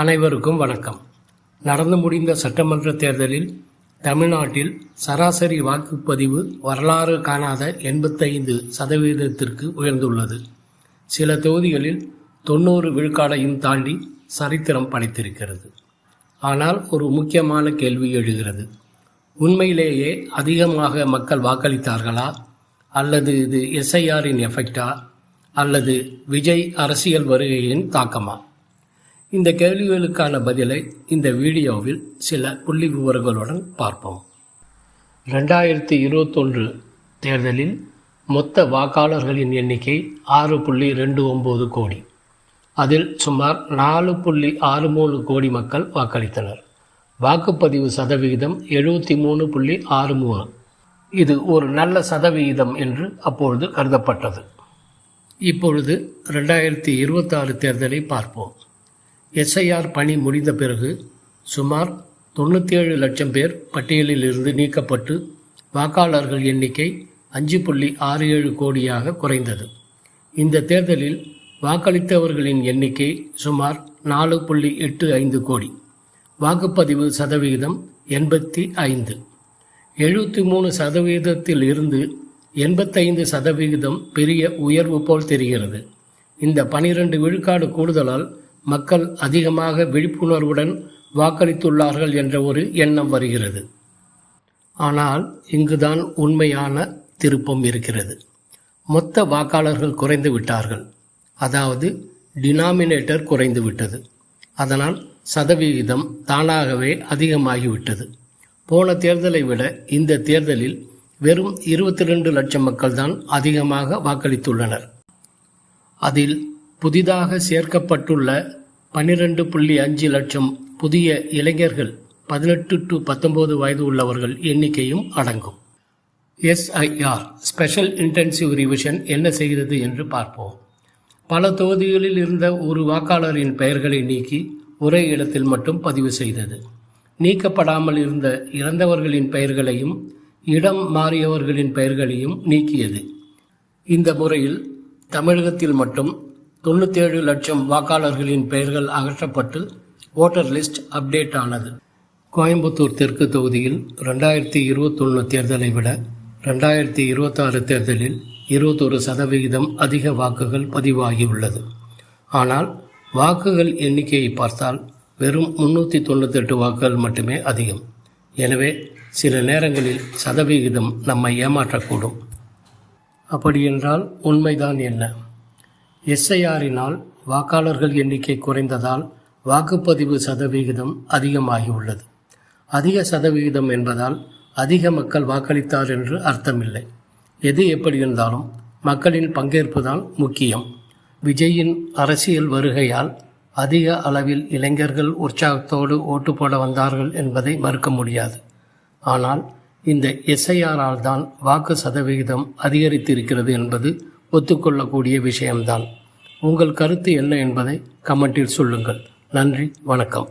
அனைவருக்கும் வணக்கம். நடந்து முடிந்த சட்டமன்ற தேர்தலில் தமிழ்நாட்டில் சராசரி வாக்குப்பதிவு வரலாறு காணாத 85% உயர்ந்துள்ளது. சில தொகுதிகளில் 90 விழுக்காடையும் தாண்டி சரித்திரம் படைத்திருக்கிறது. ஆனால் ஒரு முக்கியமான கேள்வி எழுகிறது. உண்மையிலேயே அதிகமாக மக்கள் வாக்களித்தார்களா, அல்லது இது எஸ்ஐஆரின் எஃபெக்டா, அல்லது விஜய் அரசியல் வருகையின் தாக்கமா? இந்த கேள்விகளுக்கான பதிலை இந்த வீடியோவில் சில புள்ளி விவரங்களுடன் பார்ப்போம். 2021 தேர்தலில் மொத்த வாக்காளர்களின் எண்ணிக்கை 6.29 கோடி. அதில் சுமார் 4.63 கோடி மக்கள் வாக்களித்தனர். வாக்குப்பதிவு சதவிகிதம் 73.63. இது ஒரு நல்ல சதவிகிதம் என்று அப்பொழுது கருதப்பட்டது. இப்பொழுது 2026 தேர்தலை பார்ப்போம். எஸ்ஐஆர் பணி முடிந்த பிறகு சுமார் 97 லட்சம் பேர் பட்டியலில் இருந்து நீக்கப்பட்டு வாக்காளர்கள் எண்ணிக்கை 5.67 கோடியாக குறைந்தது. இந்த தேர்தலில் வாக்களித்தவர்களின் எண்ணிக்கை சுமார் 4.85 கோடி. வாக்குப்பதிவு சதவிகிதம் 85. 73% இருந்து 85% பெரிய உயர்வு போல் தெரிகிறது. இந்த 12 விழுக்காடு கூடுதலால் மக்கள் அதிகமாக விழிப்புணர்வுடன் வாக்களித்துள்ளார்கள் என்ற ஒரு எண்ணம் வருகிறது. ஆனால் இங்குதான் உண்மையான திருப்பம் இருக்கிறது. மொத்த வாக்காளர்கள் குறைந்து விட்டார்கள். அதாவது டினாமினேட்டர் குறைந்து விட்டது. அதனால் சதவிகிதம் தானாகவே அதிகமாகிவிட்டது. போன தேர்தலை விட இந்த தேர்தலில் வெறும் 22 லட்சம் மக்கள் தான் அதிகமாக வாக்களித்துள்ளனர். அதில் புதிதாக சேர்க்கப்பட்டுள்ள 12.5 லட்சம் புதிய இளைஞர்கள் 18 to 19 வயது உள்ளவர்கள் எண்ணிக்கையும் அடங்கும். எஸ்ஐஆர் ஸ்பெஷல் இன்டென்சிவ் ரிவிஷன் என்ன செய்கிறது என்று பார்ப்போம். பல தொகுதிகளில் இருந்த ஒரு வாக்காளரின் பெயர்களை நீக்கி ஒரே இடத்தில் மட்டும் பதிவு செய்தது. நீக்கப்படாமல் இருந்த இறந்தவர்களின் பெயர்களையும் இடம் மாறியவர்களின் பெயர்களையும் நீக்கியது. இந்த முறையில் தமிழகத்தில் மட்டும் 97 லட்சம் வாக்காளர்களின் பெயர்கள் அகற்றப்பட்டு ஓட்டர் லிஸ்ட் அப்டேட் ஆனது. கோயம்புத்தூர் தெற்கு தொகுதியில் 2021 தேர்தலை விட 2026 தேர்தலில் 21% அதிக வாக்குகள் பதிவாகியுள்ளது. ஆனால் வாக்குகள் எண்ணிக்கையை பார்த்தால் வெறும் 398 வாக்குகள் மட்டுமே அதிகம். எனவே சில நேரங்களில் சதவிகிதம் நம்மை ஏமாற்றக்கூடும். அப்படியென்றால் உண்மைதான் என்ன? எஸ்ஐஆரினால் வாக்காளர்கள் எண்ணிக்கை குறைந்ததால் வாக்குப்பதிவு சதவிகிதம் அதிகமாகியுள்ளது. அதிக சதவிகிதம் என்பதால் அதிக மக்கள் வாக்களித்தார் என்று அர்த்தமில்லை. எது எப்படி இருந்தாலும் மக்களின் பங்கேற்பு தான் முக்கியம். விஜயின் அரசியல் வருகையால் அதிக அளவில் இளைஞர்கள் உற்சாகத்தோடு ஓட்டு போட வந்தார்கள் என்பதை மறுக்க முடியாது. ஆனால் இந்த எஸ்ஐஆரால் தான் வாக்கு சதவிகிதம் அதிகரித்திருக்கிறது என்பது ஒத்துக்கொள்ளக்கூடிய விஷயம்தான். உங்கள் கருத்து என்ன என்பதை கமெண்டில் சொல்லுங்கள். நன்றி, வணக்கம்.